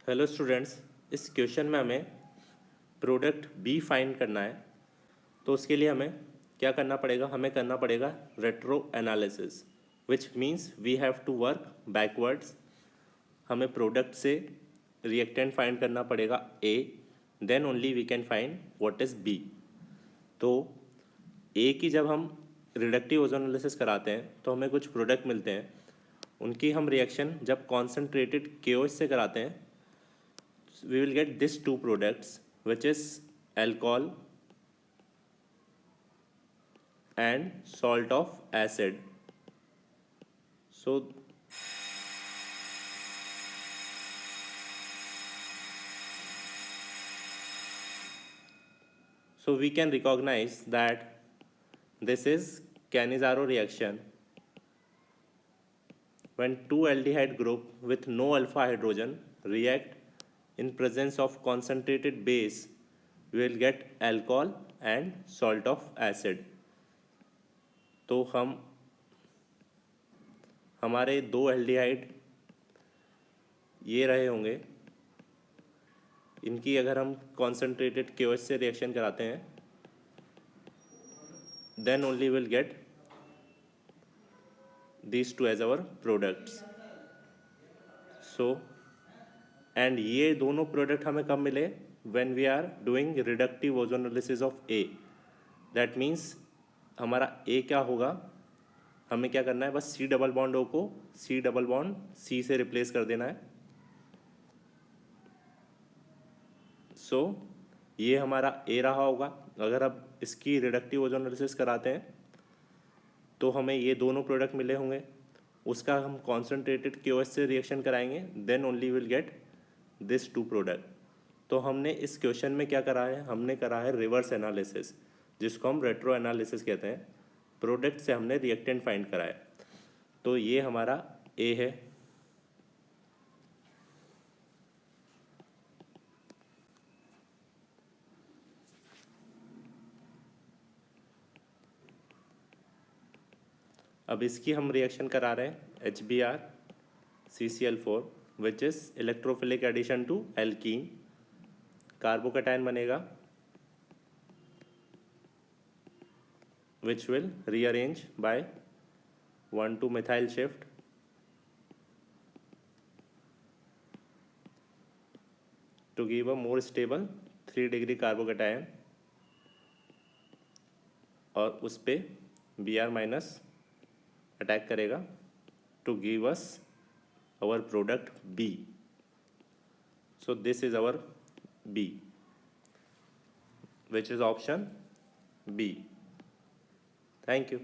Hello students, इस question में हमें प्रोडक्ट बी फाइंड करना है। तो उसके लिए हमें क्या करना पड़ेगा? हमें करना पड़ेगा retro analysis, which means we have to work backwards. हमें प्रोडक्ट से रिएक्टेंट फाइंड करना पड़ेगा A, then only we can find what is B. तो ए की जब हम रिडक्टिव ओजोन एनालिसिस कराते हैं तो हमें कुछ प्रोडक्ट मिलते हैं। उनकी हम रिएक्शन जब कॉन्सेंट्रेटेड केओएच से कराते हैं, we will get these two products, which is alcohol and salt of acid. So we can recognize that this is Cannizzaro reaction when two aldehyde group with no alpha hydrogen react in presence of concentrated base, we will get alcohol and salt of acid. तो हमारे दो aldehyde ये रहे होंगे, इनकी अगर हम concentrated KOH से रिएक्शन कराते हैं, then only will get these two as our products. So and ये दोनों प्रोडक्ट हमें कब मिले? When we are doing reductive ozone analysis of A. That means हमारा ए क्या होगा? हमें क्या करना है? बस सी डबल बॉन्ड ओ को सी डबल बॉन्ड सी से रिप्लेस कर देना है। सो ये हमारा ए रहा होगा। अगर अब इसकी रिडक्टिव ओजोन एनालिसिस कराते हैं तो हमें ये दोनों प्रोडक्ट मिले होंगे, उसका हम कॉन्सेंट्रेटेड केओएच से रिएक्शन कराएंगे, then only will get this two product. तो हमने इस क्वेश्चन में क्या करा है? हमने करा है रिवर्स एनालिसिस, जिसको हम रेट्रो एनालिसिस कहते हैं। प्रोडक्ट से हमने रिएक्टेंट फाइंड करा है। तो ये हमारा ए है। अब इसकी हम रिएक्शन करा रहे हैं HBr which is electrophilic addition to alkene. Carbocation बनेगा which will rearrange by 1,2-methyl shift to give a more stable 3-degree carbocation, और उस पे Br माइनस अटैक करेगा to give us our product B. So this is our B, which is option B. Thank you.